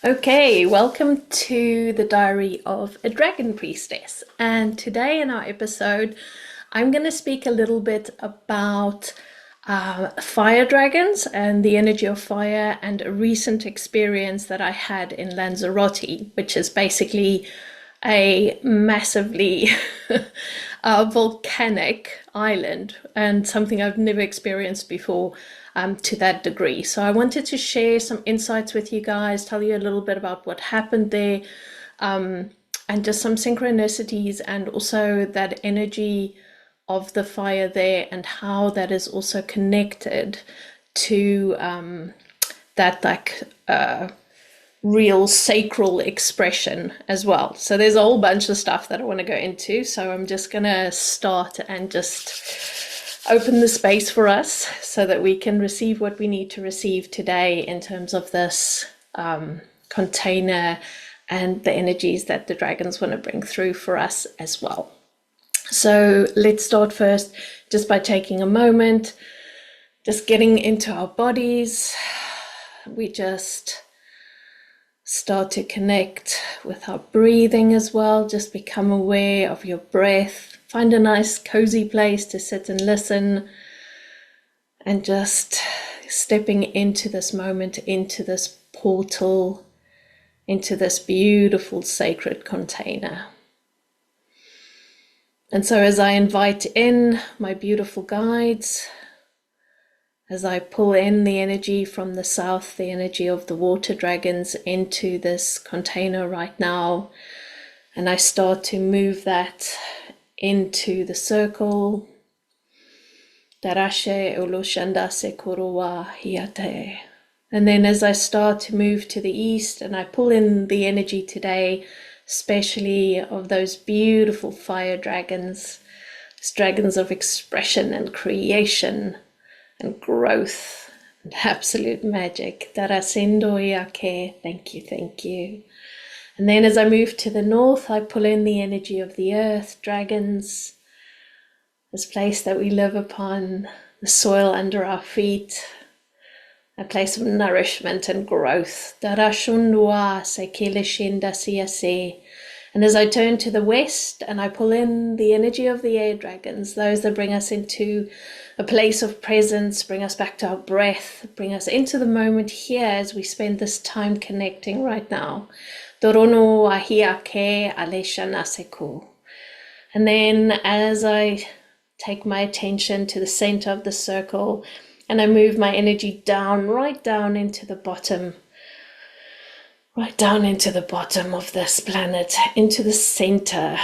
Okay, welcome to the Diary of a Dragon Priestess. And today in our episode, I'm going to speak a little bit about fire dragons and the energy of fire, and a recent experience that I had in Lanzarote, which is basically a massively volcanic island, and something I've never experienced before to that degree. So I wanted to share some insights with you guys, tell you a little bit about what happened there, and just some synchronicities, and also that energy of the fire there, and how that is also connected to that real sacral expression as well. So there's a whole bunch of stuff that I want to go into, so I'm just gonna start and just open the space for us so that we can receive what we need to receive today in terms of this container and the energies that the dragons want to bring through for us as well. So let's start first just by taking a moment, just getting into our bodies. We just start to connect with our breathing as well. Just become aware of your breath. Find a nice cozy place to sit and listen, and just stepping into this moment, into this portal, into this beautiful sacred container. And so as I invite in my beautiful guides, as I pull in the energy from the south, the energy of the water dragons into this container right now, and I start to move that into the circle. Darashe Oloshandase Kuruwa Hiate. And then as I start to move to the east, and I pull in the energy today, especially of those beautiful fire dragons, those dragons of expression and creation and growth and absolute magic. Darasendo Yake. Thank you, thank you. And then as I move to the north, I pull in the energy of the earth, dragons, this place that we live upon, the soil under our feet, a place of nourishment and growth. And as I turn to the west and I pull in the energy of the air dragons, those that bring us into a place of presence, bring us back to our breath, bring us into the moment here as we spend this time connecting right now. And then as I take my attention to the center of the circle, and I move my energy down, right down into the bottom of this planet, into the center.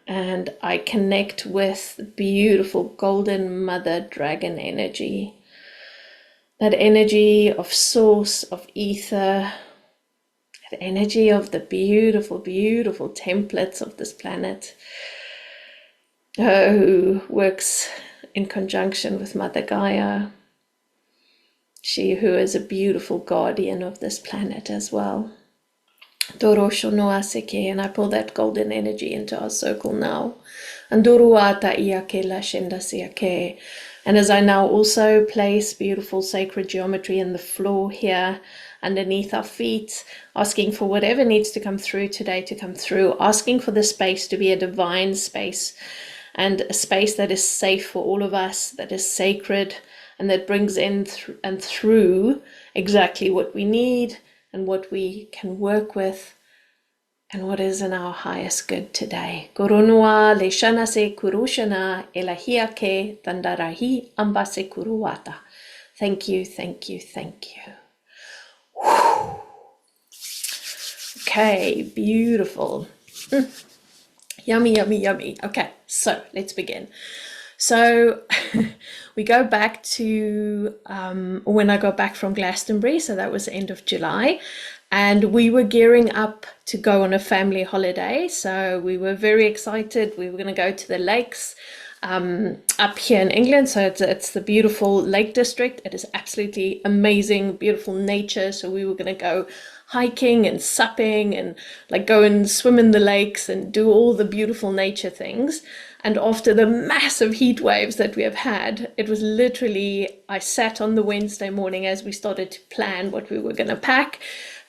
And I connect with the beautiful golden mother dragon energy. That energy of source, of ether, that energy of the beautiful, beautiful templates of this planet, who works in conjunction with Mother Gaia. She who is a beautiful guardian of this planet as well. And I pull that golden energy into our circle now. And as I now also place beautiful sacred geometry in the floor here underneath our feet, asking for whatever needs to come through today to come through, asking for the space to be a divine space, and a space that is safe for all of us, that is sacred, and that brings in and through exactly what we need and what we can work with and what is in our highest good today. Koronua leshana se kurushana elahiake tandarahi ambase kuruwata. Thank you, thank you, thank you. Whew. Okay, beautiful. Yummy, yummy, yummy. Okay, so let's begin. So we go back to when I got back from Glastonbury, so that was the end of July, and we were gearing up to go on a family holiday. So we were very excited. We were going to go to the lakes up here in England. So it's the beautiful Lake District. It is absolutely amazing, beautiful nature. So we were going to go hiking and supping and like go and swim in the lakes and do all the beautiful nature things. And after the massive heat waves that we have had, it was literally, I sat on the Wednesday morning as we started to plan what we were going to pack,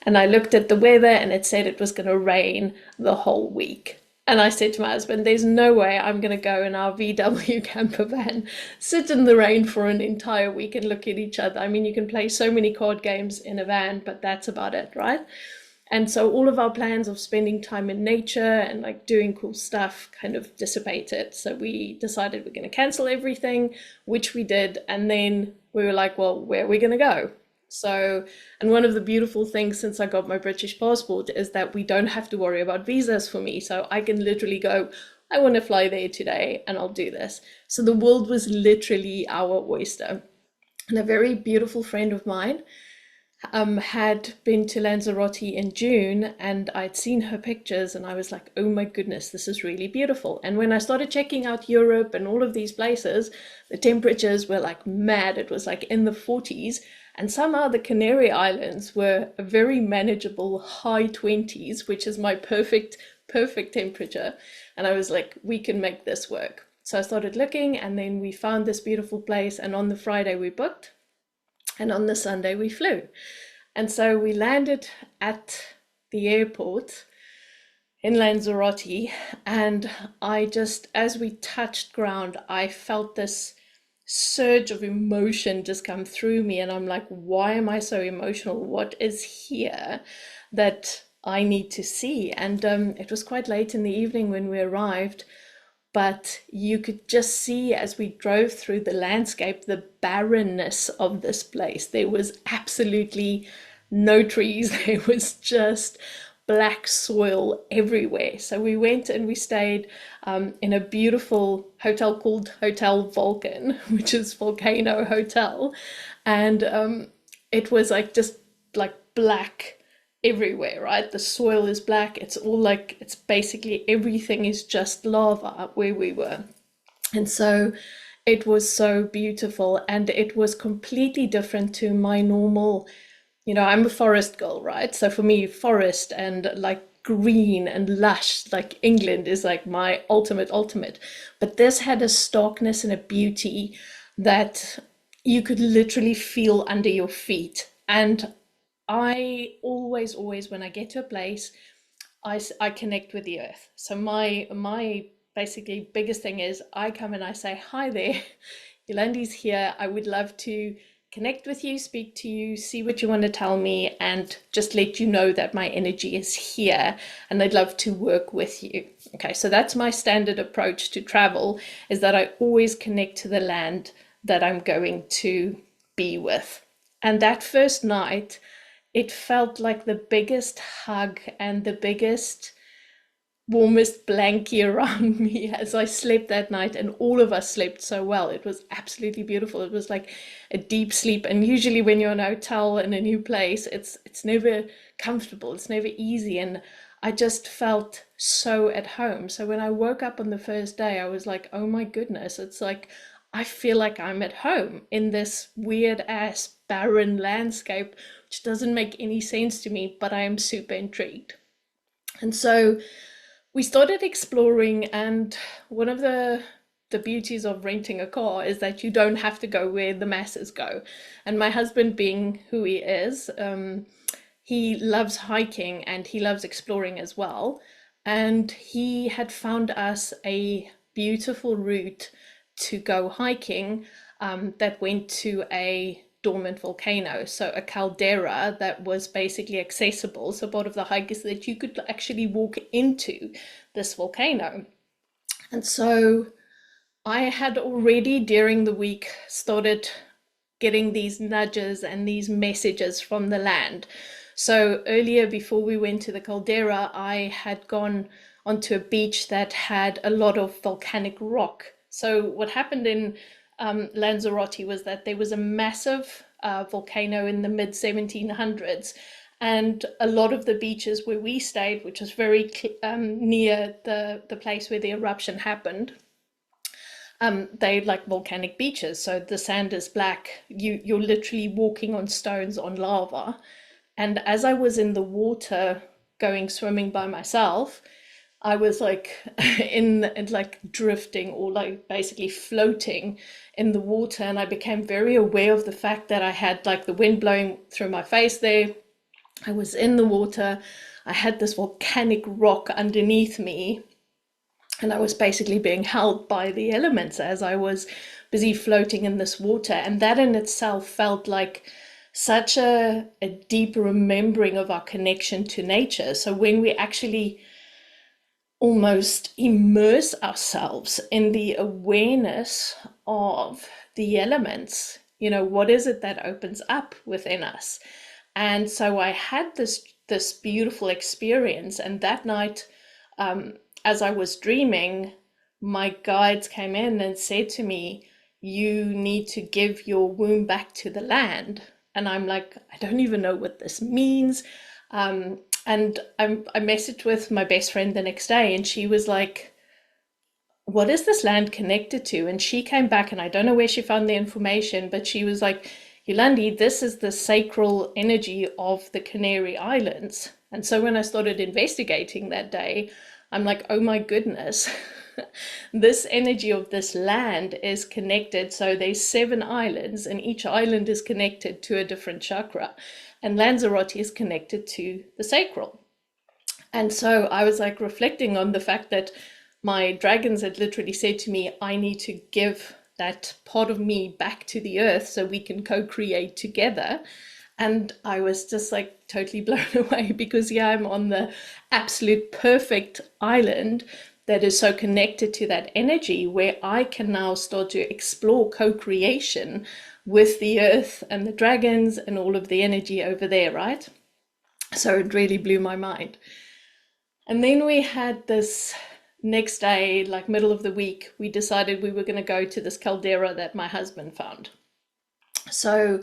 and I looked at the weather and it said it was going to rain the whole week. And I said to my husband, there's no way I'm going to go in our VW camper van, sit in the rain for an entire week and look at each other. I mean, you can play so many card games in a van, but that's about it, right? And so all of our plans of spending time in nature and like doing cool stuff kind of dissipated. So we decided we're going to cancel everything, which we did. And then we were like, well, where are we going to go? So, and one of the beautiful things since I got my British passport is that we don't have to worry about visas for me. So I can literally go, I want to fly there today and I'll do this. So the world was literally our oyster. And a very beautiful friend of mine had been to Lanzarote in June, and I'd seen her pictures and I was like, oh my goodness, this is really beautiful. And when I started checking out Europe and all of these places, the temperatures were like mad. It was like in the 40s. And somehow the Canary Islands were a very manageable high 20s, which is my perfect temperature. And I was like, we can make this work. So I started looking, and then we found this beautiful place. And on the Friday we booked, and on the Sunday we flew. And so we landed at the airport in Lanzarote. And I just, as we touched ground, I felt this surge of emotion just come through me, and I'm like, why am I so emotional? What is here that I need to see? And it was quite late in the evening when we arrived, but you could just see as we drove through the landscape the barrenness of this place. There was absolutely no trees. There was just black soil everywhere. So we went and we stayed in a beautiful hotel called Hotel Vulcan, which is Volcano Hotel. And it was like just like black everywhere, right? The soil is black. It's all like, it's basically everything is just lava where we were. And so it was so beautiful, and it was completely different to my normal, I'm a forest girl, right? So for me, forest and like green and lush, like England is like my ultimate. But this had a starkness and a beauty that you could literally feel under your feet. And I always, when I get to a place, I connect with the earth. So my basically biggest thing is I come and I say, hi there, Yolandi's here. I would love to connect with you, speak to you, see what you want to tell me, and just let you know that my energy is here and I'd love to work with you. Okay, so that's my standard approach to travel, is that I always connect to the land that I'm going to be with. And that first night, it felt like the biggest hug and the biggest warmest blankie around me as I slept that night, and all of us slept so well. It was absolutely beautiful. It was like a deep sleep, and usually when you're in a hotel in a new place, it's never comfortable, it's never easy, and I just felt so at home. So when I woke up on the first day, I was like, oh my goodness, it's like I feel like I'm at home in this weird ass barren landscape, which doesn't make any sense to me, but I am super intrigued. And so we started exploring, and one of the beauties of renting a car is that you don't have to go where the masses go. And my husband, being who he is, he loves hiking and he loves exploring as well. And he had found us a beautiful route to go hiking that went to a dormant volcano, so a caldera that was basically accessible. So part of the hike is that you could actually walk into this volcano. And so I had already during the week started getting these nudges and these messages from the land. So earlier, before we went to the caldera, I had gone onto a beach that had a lot of volcanic rock. So what happened in Lanzarote was that there was a massive volcano in the mid 1700s, and a lot of the beaches where we stayed, which was very near the place where the eruption happened, they like volcanic beaches. So the sand is black. You're literally walking on stones on lava. And as I was in the water going swimming by myself, I was like in like drifting or like basically floating in the water, and I became very aware of the fact that I had like the wind blowing through my face there. I was in the water. I had this volcanic rock underneath me, and I was basically being held by the elements as I was busy floating in this water. And that in itself felt like such a deep remembering of our connection to nature. So when we actually almost immerse ourselves in the awareness of the elements, you know, what is it that opens up within us? And so I had this beautiful experience, and that night, as I was dreaming, my guides came in and said to me, you need to give your womb back to the land. And I'm like, I don't even know what this means. And I messaged with my best friend the next day, and she was like, what is this land connected to? And she came back, and I don't know where she found the information, but she was like, Yolandi, this is the sacral energy of the Canary Islands. And so when I started investigating that day, I'm like, oh my goodness, this energy of this land is connected. So there's 7 islands, and each island is connected to a different chakra. And Lanzarote is connected to the sacral. And so I was like reflecting on the fact that my dragons had literally said to me, I need to give that part of me back to the earth so we can co-create together. And I was just like totally blown away, because yeah, I'm on the absolute perfect island that is so connected to that energy, where I can now start to explore co-creation with the earth and the dragons and all of the energy over there, right? So it really blew my mind. And then we had this next day, like middle of the week, we decided we were going to go to this caldera that my husband found. So,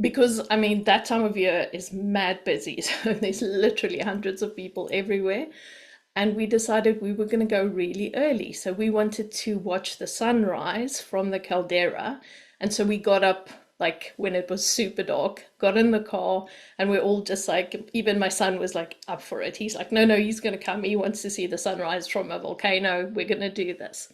because I mean, that time of year is mad busy, so there's literally hundreds of people everywhere. And we decided we were going to go really early. So we wanted to watch the sunrise from the caldera. And so we got up like when it was super dark, got in the car, and we're all just like, even my son was like up for it. He's like, no, he's going to come. He wants to see the sunrise from a volcano. We're going to do this.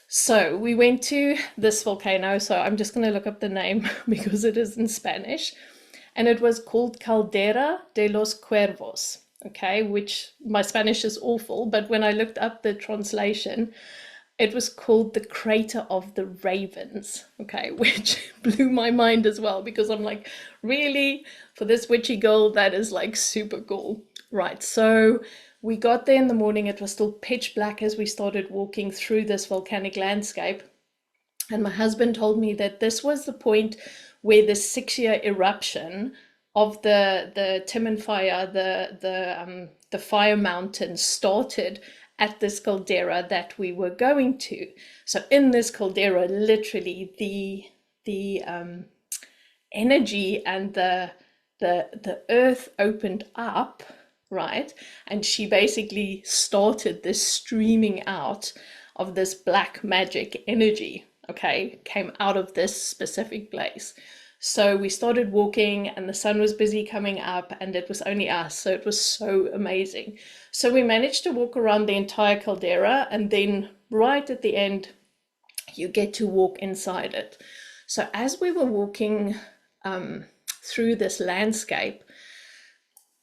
So we went to this volcano. So I'm just going to look up the name because it is in Spanish. And it was called Caldera de los Cuervos. Okay, which my Spanish is awful, but when I looked up the translation, it was called the Crater of the Ravens, okay, which blew my mind as well, because I'm like, really? For this witchy girl, that is like super cool. Right, so we got there in the morning. It was still pitch black as we started walking through this volcanic landscape. And my husband told me that this was the point where the 6-year eruption of the Timon fire, the fire mountain, started at this caldera that we were going to. So in this caldera, literally the energy and the earth opened up, right? And she basically started this streaming out of this black magic energy, okay, came out of this specific place. So we started walking, and the sun was busy coming up, and it was only us. So it was so amazing. So we managed to walk around the entire caldera, and then right at the end, you get to walk inside it. So as we were walking through this landscape,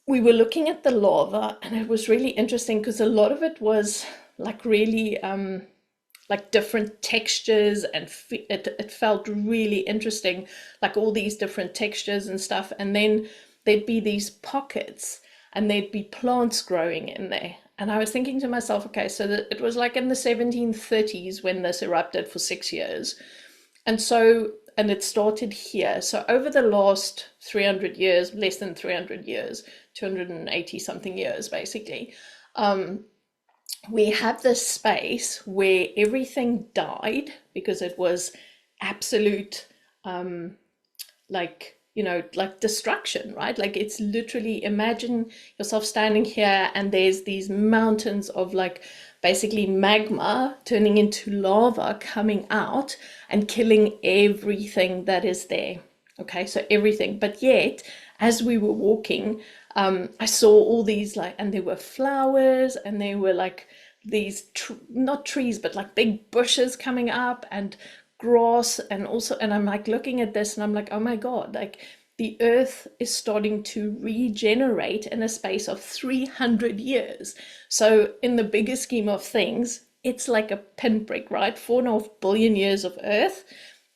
we were looking at the lava, and it was really interesting because a lot of it was like really like different textures, and it felt really interesting, like all these different textures and stuff. And then there'd be these pockets, and there'd be plants growing in there. And I was thinking to myself, okay, so that it was like in the 1730s when this erupted for 6 years. And so, and it started here. So over the last 300 years, less than 300 years, 280 something years, basically, we have this space where everything died because it was absolute, like, you know, like destruction, right? Like it's literally, imagine yourself standing here and there's these mountains of like basically magma turning into lava coming out and killing everything that is there. Okay, so everything, but yet as we were walking, I saw all these like, and there were flowers, and there were like these not trees, but like big bushes coming up, and grass, and also, and I'm like looking at this, and I'm like, oh my God, like the earth is starting to regenerate in a space of 300 years. So in the bigger scheme of things, it's like a pinprick, right? 4.5 billion years of earth.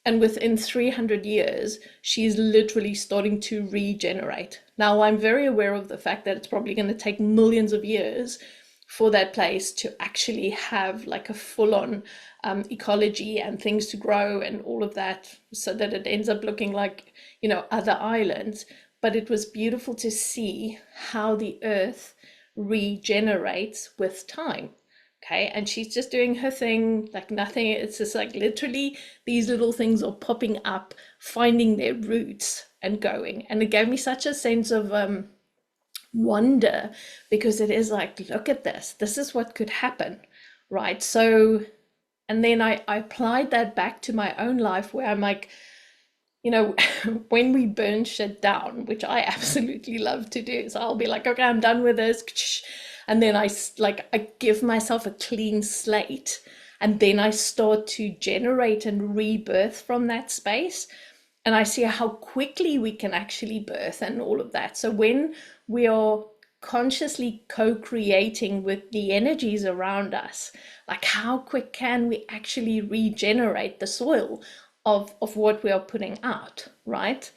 And within 300 years, she's literally starting to regenerate. Now, I'm very aware of the fact that it's probably going to take millions of years for that place to actually have like a full-on ecology and things to grow and all of that, so that it ends up looking like, you know, other islands. But it was beautiful to see how the earth regenerates with time. Okay, and she's just doing her thing like nothing. It's just like literally these little things are popping up, finding their roots and going. And it gave me such a sense of wonder, because it is like, look at this, this is what could happen, right? So, and then I applied that back to my own life, where I'm like, you know, when we burn shit down, which I absolutely love to do, so I'll be like, okay, I'm done with this, and then I give myself a clean slate, and then I start to generate and rebirth from that space, and I see how quickly we can actually birth and all of that. So when we are consciously co-creating with the energies around us, like how quick can we actually regenerate the soil of what we are putting out, right?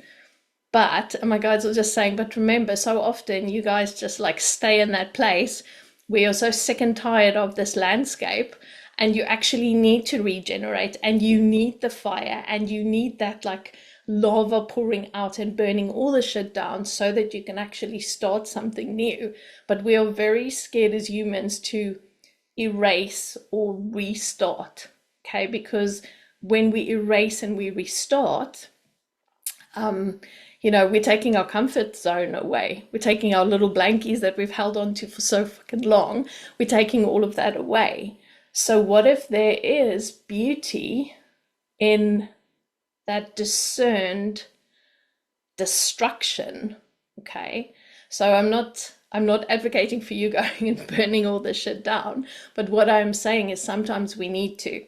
But my guides were just saying, but remember, so often you guys just like stay in that place where you're so sick and tired of this landscape, and you actually need to regenerate, and you need the fire, and you need that like lava pouring out and burning all the shit down so that you can actually start something new. But we are very scared as humans to erase or restart, okay? Because when we erase and we restart, you know, we're taking our comfort zone away. We're taking our little blankies that we've held on to for so fucking long. We're taking all of that away. So what if there is beauty in that discerned destruction? Okay, so I'm not advocating for you going and burning all this shit down, but what I'm saying is sometimes we need to.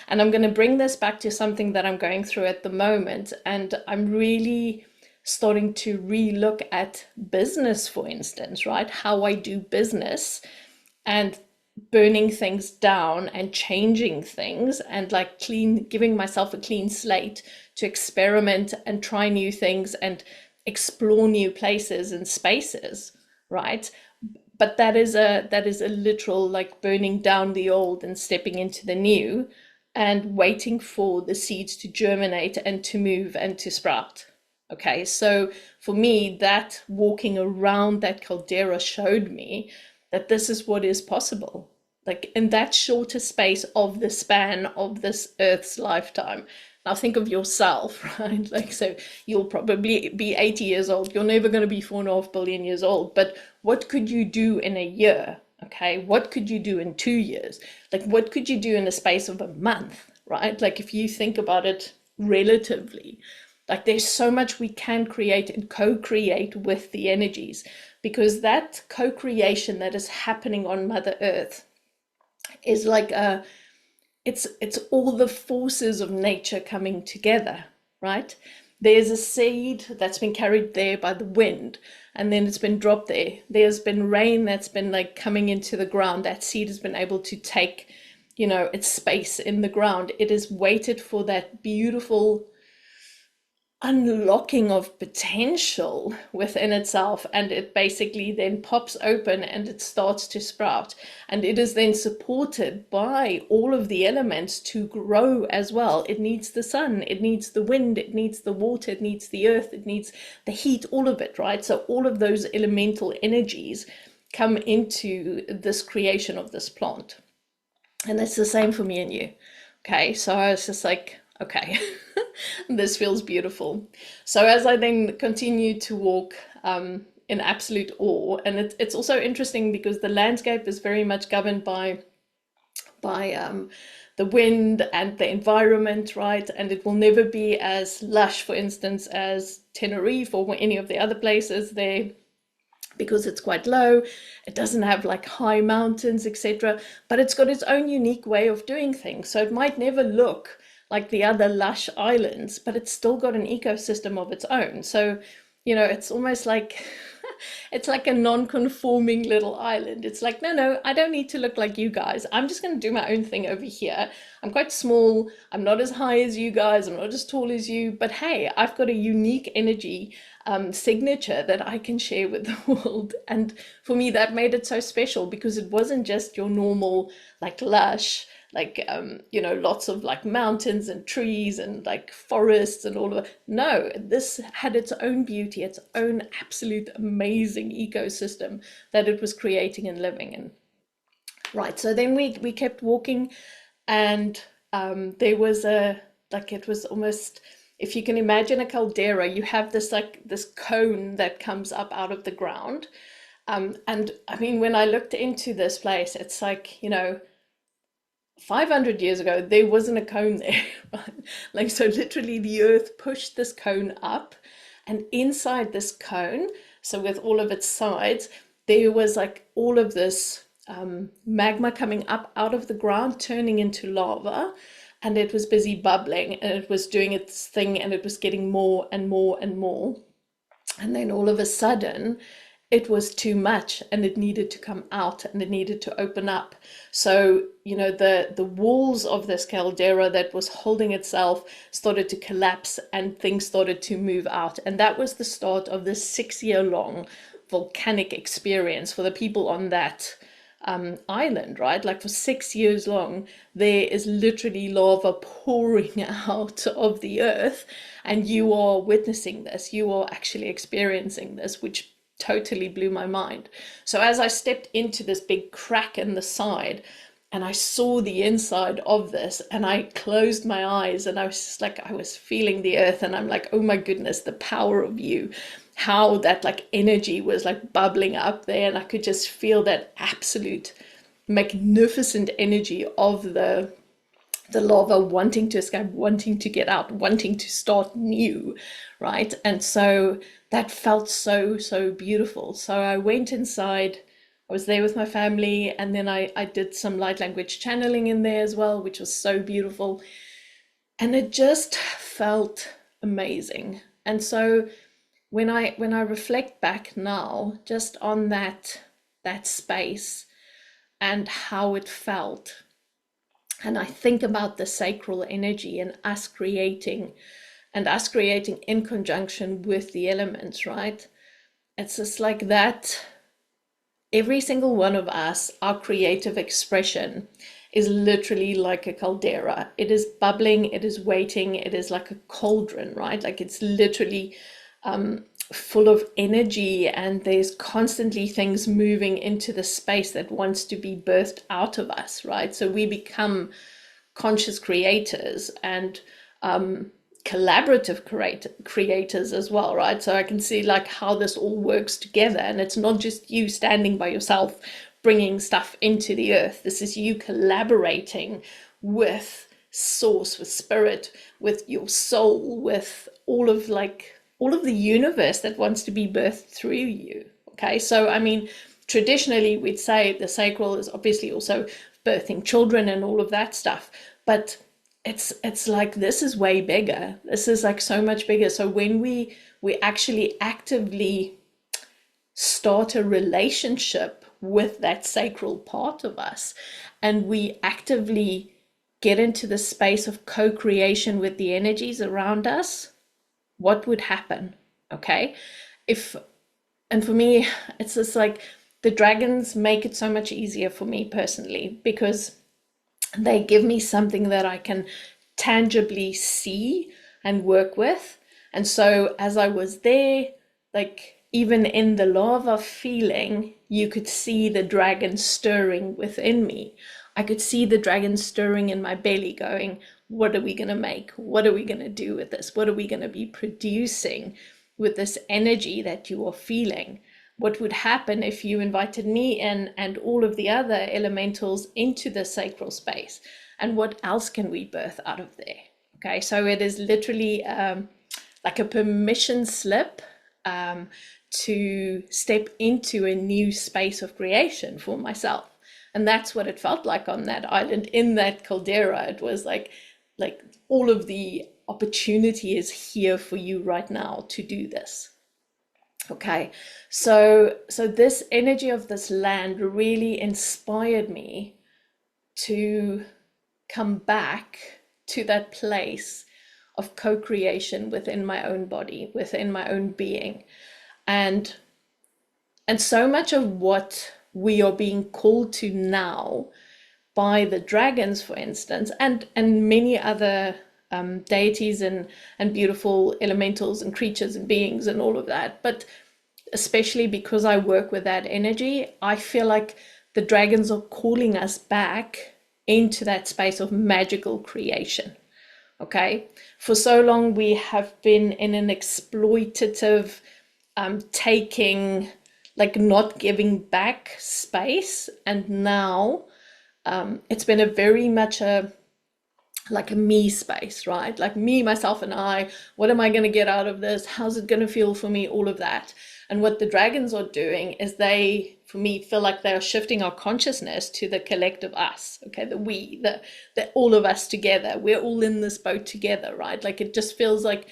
And I'm going to bring this back to something that I'm going through at the moment, and I'm really starting to re-look at business, for instance, right? How I do business, and burning things down and changing things, and like giving myself a clean slate to experiment and try new things and explore new places and spaces, right? But that is a literal like burning down the old and stepping into the new, and waiting for the seeds to germinate and to move and to sprout. Okay, so for me, that walking around that caldera showed me that this is what is possible, like in that shorter space of the span of this Earth's lifetime. Now think of yourself, right? Like, so you'll probably be 80 years old. You're never going to be 4.5 billion years old. But what could you do in a year? Okay, what could you do in 2 years? Like, what could you do in the space of a month, right? Like, if you think about it relatively, like there's so much we can create and co-create with the energies, because that co-creation that is happening on Mother Earth is like it's all the forces of nature coming together, right? There's a seed that's been carried there by the wind, and then it's been dropped there. There's been rain that's been like coming into the ground. That seed has been able to take, you know, its space in the ground. It has waited for that beautiful unlocking of potential within itself, and it basically then pops open and it starts to sprout, and it is then supported by all of the elements to grow as well. It needs the sun, it needs the wind, it needs the water, it needs the earth, it needs the heat, all of it, right? So all of those elemental energies come into this creation of this plant, and it's the same for me and you. Okay, so I was just like, okay, this feels beautiful. So as I then continue to walk in absolute awe, and it's also interesting because the landscape is very much governed by the wind and the environment, right? And it will never be as lush, for instance, as Tenerife or any of the other places there, because it's quite low. It doesn't have like high mountains, etc. But it's got its own unique way of doing things. So it might never look like the other lush islands, but it's still got an ecosystem of its own. So, you know, it's almost like it's like a non-conforming little island. It's like, no, no, I don't need to look like you guys. I'm just going to do my own thing over here. I'm quite small. I'm not as high as you guys. I'm not as tall as you. But hey, I've got a unique energy signature that I can share with the world. And for me, that made it so special, because it wasn't just your normal, like, lush, like, you know, lots of like mountains and trees and like forests and all of it. No, this had its own beauty, its own absolute amazing ecosystem that it was creating and living in. Right, so then we kept walking, and there was a, like, it was almost, if you can imagine a caldera, you have this like this cone that comes up out of the ground. And I mean, when I looked into this place, it's like, you know, 500 years ago, there wasn't a cone there, right? Like, so literally the earth pushed this cone up, and inside this cone, so with all of its sides, there was like all of this magma coming up out of the ground, turning into lava, and it was busy bubbling, and it was doing its thing, and it was getting more and more and more. And then all of a sudden, it was too much, and it needed to come out, and it needed to open up. So, you know, the walls of this caldera that was holding itself started to collapse, and things started to move out. And that was the start of this 6-year-long volcanic experience for the people on that island, right? Like, for 6 years long, there is literally lava pouring out of the earth, and you are witnessing this. You are actually experiencing this, which totally blew my mind. So as I stepped into this big crack in the side, and I saw the inside of this, and I closed my eyes, and I was just like, I was feeling the earth, and I'm like, oh my goodness, the power of you, how that like energy was like bubbling up there, and I could just feel that absolute magnificent energy of the lava wanting to escape, wanting to get out, wanting to start new, right? And so that felt so, so beautiful. So I went inside, I was there with my family, and then I did some light language channeling in there as well, which was so beautiful. And it just felt amazing. And so when I reflect back now, just on that space and how it felt, and I think about the sacral energy and us creating in conjunction with the elements, right? It's just like that. Every single one of us, our creative expression is literally like a caldera. It is bubbling, it is waiting, it is like a cauldron, right? Like, it's literally full of energy, and there's constantly things moving into the space that wants to be birthed out of us, right? So we become conscious creators and collaborative creators as well, right? So I can see like how this all works together, and it's not just you standing by yourself bringing stuff into the earth. This is you collaborating with source, with spirit, with your soul, with all of the universe that wants to be birthed through you. Okay, so I mean, traditionally we'd say the sacral is obviously also birthing children and all of that stuff, but it's like, this is way bigger. This is like so much bigger. So when we actually actively start a relationship with that sacral part of us, and we actively get into the space of co-creation with the energies around us, what would happen? Okay, and for me, it's just like, the dragons make it so much easier for me personally, because they give me something that I can tangibly see and work with. And so as I was there, like, even in the lava feeling, you could see the dragon stirring within me. I could see the dragon stirring in my belly, going, what are we going to make? What are we going to do with this? What are we going to be producing with this energy that you are feeling? What would happen if you invited me in and all of the other elementals into the sacral space? and what else can we birth out of there. Okay, so it is literally like a permission slip to step into a new space of creation for myself. And that's what it felt like on that island in that caldera. It was like all of the opportunity is here for you right now to do this. Okay, so this energy of this land really inspired me to come back to that place of co-creation within my own body, within my own being. And so much of what we are being called to now by the dragons, for instance, and many other deities and beautiful elementals and creatures and beings and all of that, but especially because I work with that energy, I feel like the dragons are calling us back into that space of magical creation. Okay, for so long we have been in an exploitative, taking, like not giving back space, and now it's been a very much a like a me space, right? Like me, myself, and I. What am I going to get out of this? How's it going to feel for me? All of that. And what the dragons are doing is they, for me, feel like they are shifting our consciousness to the collective us. Okay, the we, the all of us together. We're all in this boat together, right? Like it just feels like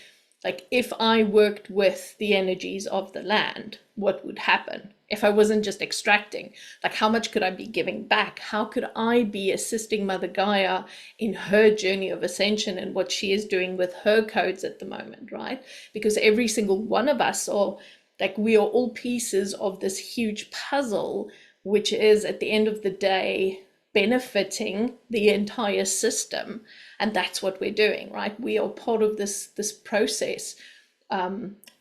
if I worked with the energies of the land, what would happen? If I wasn't just extracting, like how much could I be giving back? How could I be assisting Mother Gaia in her journey of ascension and what she is doing with her codes at the moment, right? Because every single one of us are like, we are all pieces of this huge puzzle, which is at the end of the day benefiting the entire system. And that's what we're doing, right? We are part of this process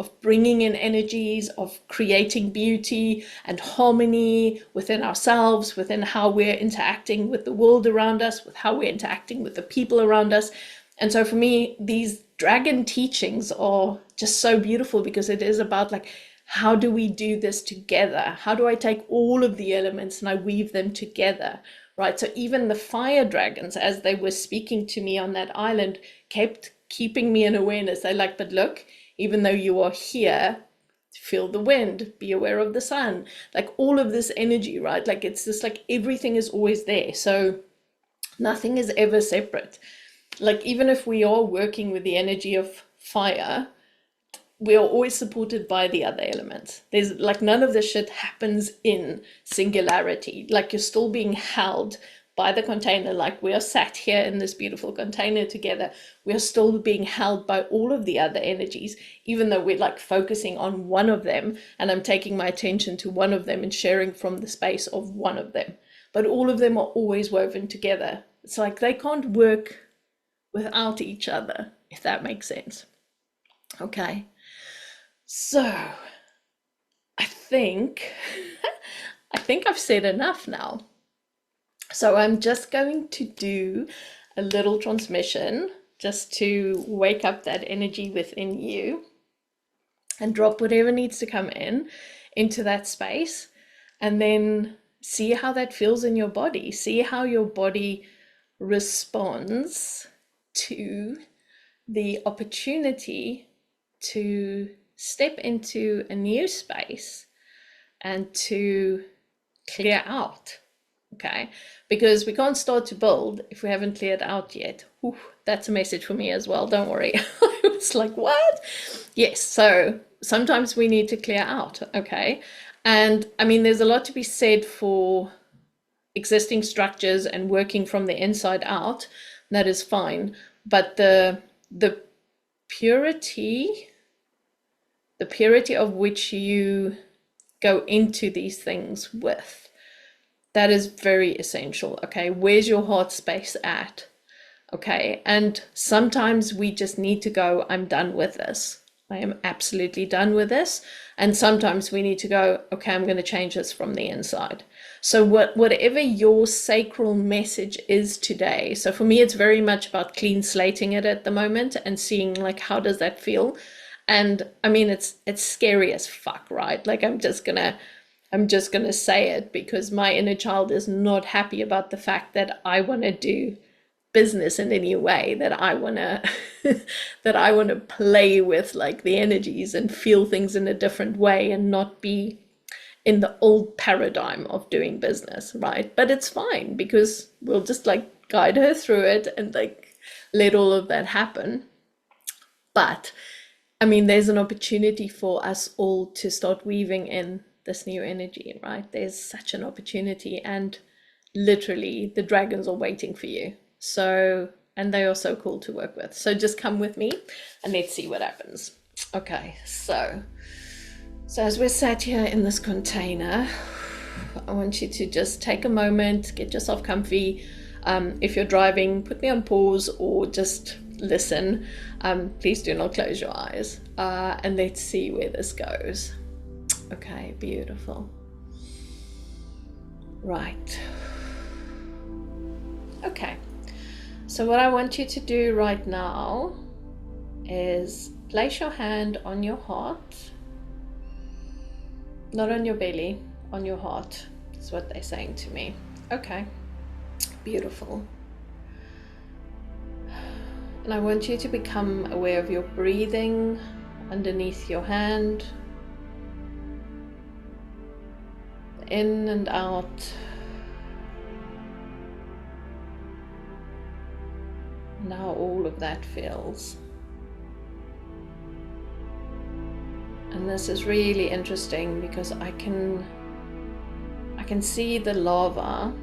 of bringing in energies, of creating beauty and harmony within ourselves, within how we're interacting with the world around us, with how we're interacting with the people around us. And so for me, these dragon teachings are just so beautiful, because it is about like, how do we do this together? How do I take all of the elements and I weave them together, right? So even the fire dragons, as they were speaking to me on that island, kept keeping me in awareness. They're like, but look, even though you are here, feel the wind, be aware of the sun, like all of this energy, right? Like it's just like everything is always there. So nothing is ever separate. Like even if we are working with the energy of fire, we are always supported by the other elements. There's like none of this shit happens in singularity. Like you're still being held by the container, like we are sat here in this beautiful container together. We are still being held by all of the other energies, even though we're like focusing on one of them, and I'm taking my attention to one of them and sharing from the space of one of them. But all of them are always woven together. It's like they can't work without each other, if that makes sense. Okay. So I think I've said enough now. So I'm just going to do a little transmission just to wake up that energy within you and drop whatever needs to come in into that space, and then see how that feels in your body. See how your body responds to the opportunity to step into a new space and to clear out. Okay, because we can't start to build if we haven't cleared out yet. Ooh, that's a message for me as well, don't worry. I was like, what? Yes, so sometimes we need to clear out. Okay, and I mean, there's a lot to be said for existing structures and working from the inside out. That is fine, but the purity of which you go into these things with, that is very essential. Okay, where's your heart space at? Okay, and sometimes we just need to go, I'm done with this. I am absolutely done with this. And sometimes we need to go, okay, I'm going to change this from the inside. So whatever your sacral message is today, so for me, it's very much about clean slating it at the moment and seeing like, how does that feel? And I mean, it's scary as fuck, right? Like I'm just gonna say it, because my inner child is not happy about the fact that I want to do business in any way that I want to that I want to play with like the energies and feel things in a different way and not be in the old paradigm of doing business, right? But it's fine because we'll just like guide her through it and like let all of that happen. But I mean, there's an opportunity for us all to start weaving in this new energy, right? There's such an opportunity, and literally the dragons are waiting for you. So, and they are so cool to work with. So just come with me and let's see what happens. Okay, so as we're sat here in this container, I want you to just take a moment, get yourself comfy. If you're driving, put me on pause or just listen. Please do not close your eyes. And let's see where this goes. Okay, beautiful. Right. Okay. So what I want you to do right now is place your hand on your heart. Not on your belly, on your heart, is what they're saying to me. Okay, beautiful. And I want you to become aware of your breathing underneath your hand. In and out. And how all of that feels. And this is really interesting because I can see the lava,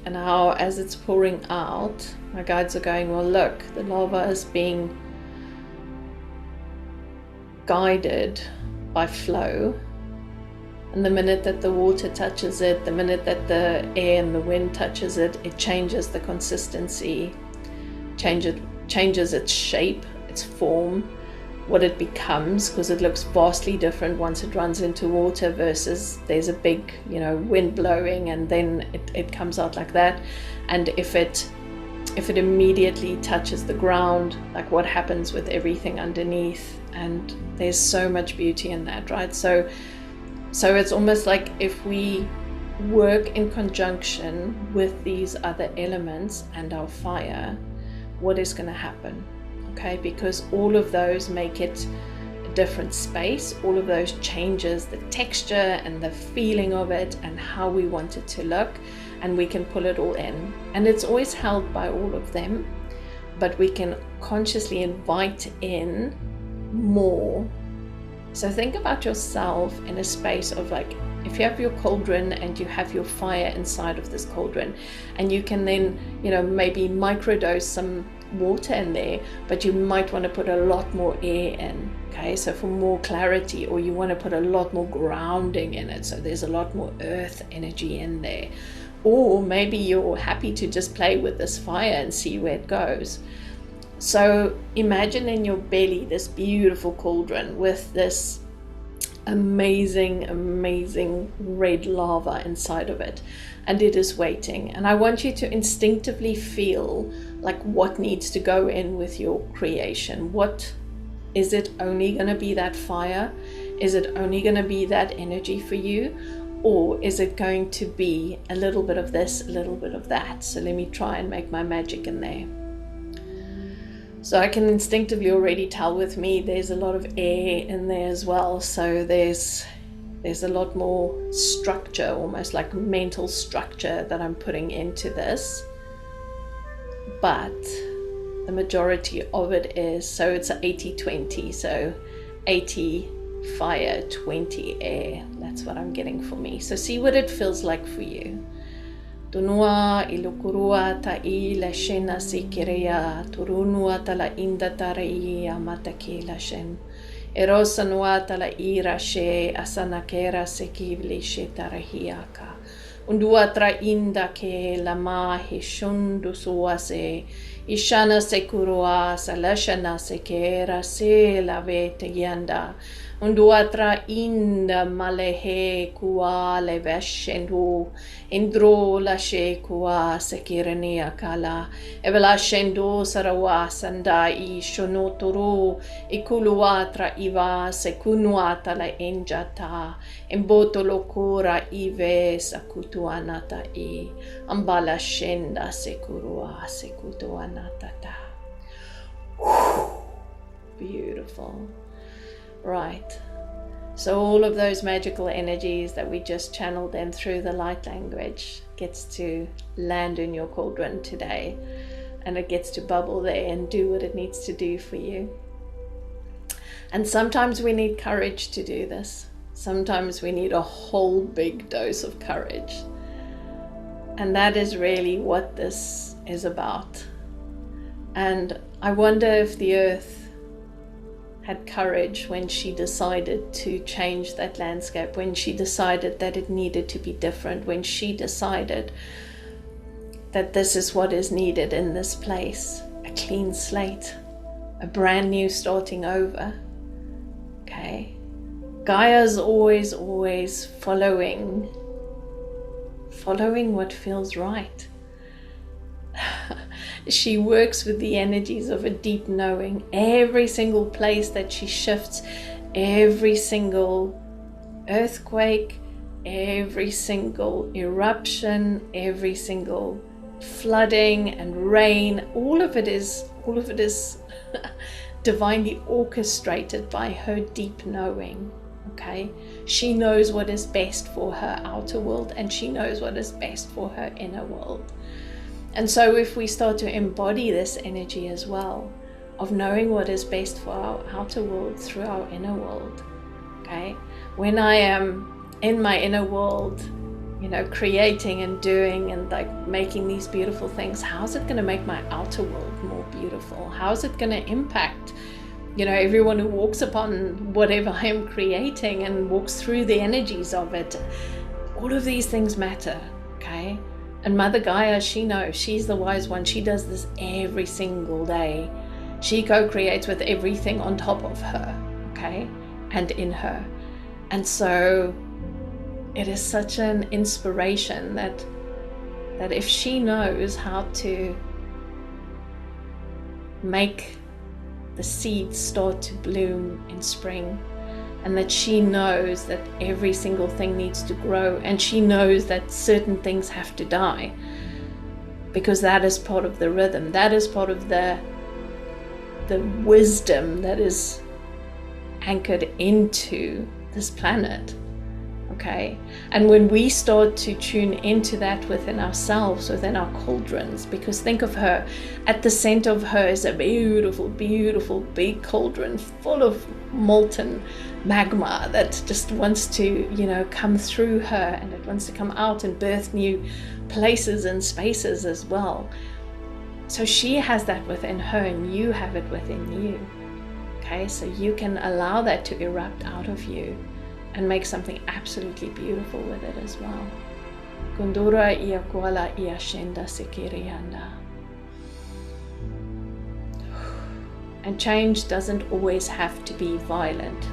and how as it's pouring out, my guides are going, well, look, the lava is being guided by flow. And the minute that the water touches it, the minute that the air and the wind touches it, it changes the consistency, changes its shape, its form, what it becomes, because it looks vastly different once it runs into water versus there's a big, wind blowing and then it comes out like that. And if it immediately touches the ground, like what happens with everything underneath. And there's so much beauty in that, right? So it's almost like if we work in conjunction with these other elements and our fire, what is going to happen? Okay, because all of those make it a different space. All of those changes the texture and the feeling of it and how we want it to look, and we can pull it all in. And it's always held by all of them, but we can consciously invite in more. So think about yourself in a space of like, if you have your cauldron and you have your fire inside of this cauldron, and you can then, maybe microdose some water in there, but you might want to put a lot more air in, okay, so for more clarity, or you want to put a lot more grounding in it, so there's a lot more earth energy in there. Or maybe you're happy to just play with this fire and see where it goes. So imagine in your belly this beautiful cauldron with this amazing red lava inside of it, and it is waiting. And I want you to instinctively feel like what needs to go in with your creation. What is it? Only going to be that fire? Is it only going to be that energy for you? Or is it going to be a little bit of this, a little bit of that? So let me try and make my magic in there. So I can instinctively already tell with me there's a lot of air in there as well. So there's a lot more structure, almost like mental structure that I'm putting into this. But the majority of it is, so it's an 80-20. So 80 fire, 20 air. That's what I'm getting for me. So see what it feels like for you. Tunua ilukurua ta I la shena sikirea, turunua ta la inda tarai amataki la shen. Erosanua ta la ira she asanakera sekivli she tarahiaka. Undua tra inda ke la mahi shundu suase. Ishana sekurua salashana sekera se la vete yanda. Unduatra inda malehe kua leveshendo indro lashe kua sekirania kala evelashendo sarawa sanda I shonotoro ikuluatra iva sekunuata la enjata emboto lokora ive sakutuanata I ambala shenda sekurua sekutuanata ta. Beautiful. Right. So all of those magical energies that we just channeled in through the light language gets to land in your cauldron today, and it gets to bubble there and do what it needs to do for you. And sometimes we need courage to do this. Sometimes we need a whole big dose of courage. And that is really what this is about. And I wonder if the earth had courage when she decided to change that landscape, when she decided that it needed to be different, when she decided that this is what is needed in this place, a clean slate, a brand new starting over. Okay, Gaia's always following what feels right. She works with the energies of a deep knowing. Every single place that she shifts, every single earthquake, every single eruption, every single flooding and rain, all of it is divinely orchestrated by her deep knowing. Okay, she knows what is best for her outer world, and she knows what is best for her inner world. And so if we start to embody this energy as well, of knowing what is best for our outer world through our inner world, okay? When I am in my inner world, you know, creating and doing and like making these beautiful things, how's it going to make my outer world more beautiful? How's it going to impact, you know, everyone who walks upon whatever I am creating and walks through the energies of it? All of these things matter, okay? And Mother Gaia, she knows, she's the wise one. She does this every single day. She co-creates with everything on top of her, okay, and in her. And so it is such an inspiration that if she knows how to make the seeds start to bloom in spring, and that she knows that every single thing needs to grow, and she knows that certain things have to die, because that is part of the rhythm, that is part of the wisdom that is anchored into this planet. Okay, and when we start to tune into that within ourselves, within our cauldrons, because think of her, at the center of her is a beautiful, beautiful big cauldron full of molten magma that just wants to, you know, come through her, and it wants to come out and birth new places and spaces as well. So she has that within her, and you have it within you. Okay, so you can allow that to erupt out of you and make something absolutely beautiful with it as well. Kundura ia kuala ia shenda sekirianda. And change doesn't always have to be violent.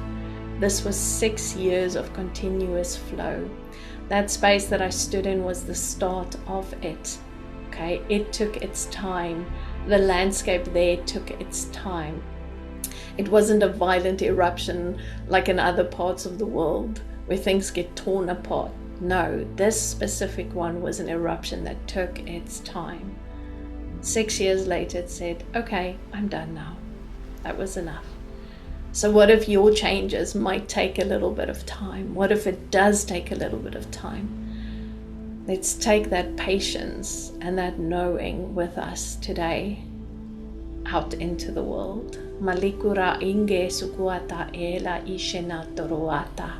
This was 6 years of continuous flow. That space that I stood in was the start of it. Okay, it took its time. The landscape there took its time. It wasn't a violent eruption like in other parts of the world where things get torn apart. No, this specific one was an eruption that took its time. 6 years later it said, okay, I'm done now. That was enough. So what if your changes might take a little bit of time? What if it does take a little bit of time? Let's take that patience and that knowing with us today out into the world. Malikura inge sukuata ela ishena toroata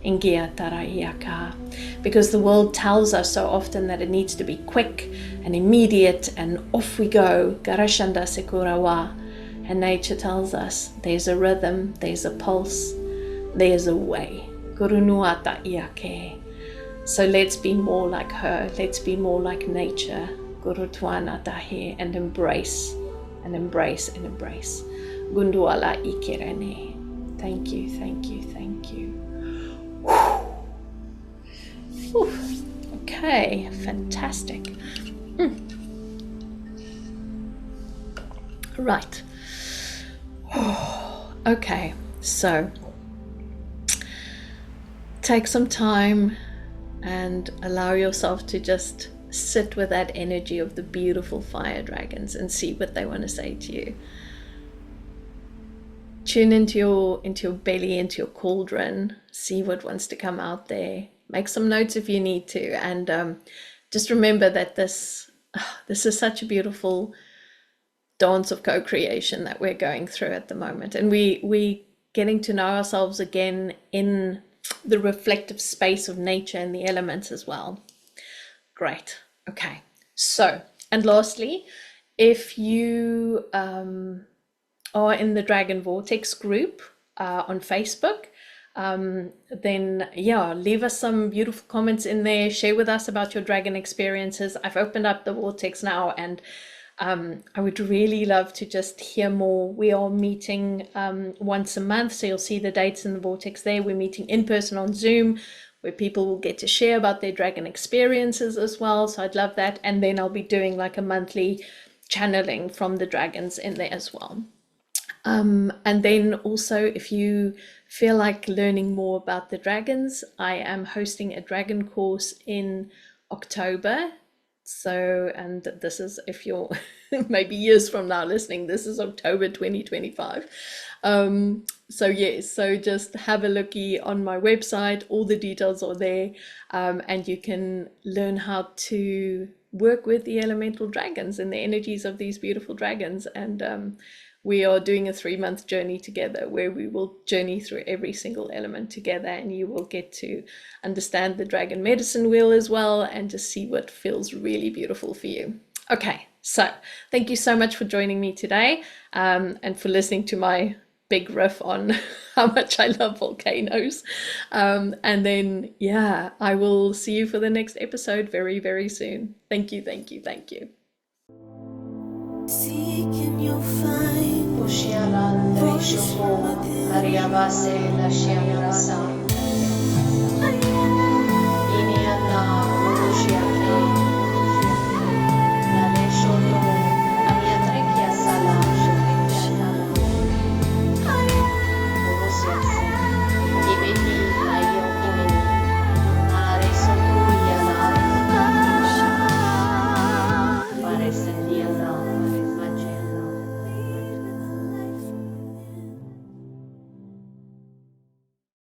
ingeatara iaka. Because the world tells us so often that it needs to be quick and immediate and off we go. Garashanda sekurawa. And nature tells us there's a rhythm, there's a pulse, there's a way. Gurunuata iake. So let's be more like her. Let's be more like nature. Guru tuana tahe, and embrace and embrace and embrace. Gunduala ikirene. Thank you, thank you, thank you. Whew. Okay, fantastic. Right. Okay, so take some time and allow yourself to just sit with that energy of the beautiful fire dragons and see what they want to say to you. Tune into your belly, into your cauldron, see what wants to come out there. Make some notes if you need to, and just remember that this is such a beautiful dance of co-creation that we're going through at the moment, and we getting to know ourselves again in the reflective space of nature and the elements as well. Great. Okay. So, and lastly, if you are in the Dragon Vortex group on Facebook, then yeah, leave us some beautiful comments in there. Share with us about your dragon experiences. I've opened up the Vortex now, and I would really love to just hear more. We are meeting once a month, so you'll see the dates in the Vortex there. We're meeting in person on Zoom, where people will get to share about their dragon experiences as well. So I'd love that. And then I'll be doing like a monthly channeling from the dragons in there as well. And then also, if you feel like learning more about the dragons, I am hosting a dragon course in October. So, and this is, if you're maybe years from now listening, this is October 2025. So yes, so just have a looky on my website, all the details are there, and you can learn how to work with the elemental dragons and the energies of these beautiful dragons. And we are doing a 3-month journey together where we will journey through every single element together, and you will get to understand the dragon medicine wheel as well, and just see what feels really beautiful for you. Okay, so thank you so much for joining me today, and for listening to my big riff on how much I love volcanoes. And then, yeah, I will see you for the next episode very, very soon. Thank you, thank you, thank you. Seeking you'll find. Ushialande Shobo, Ariabase, La Shiamrasa.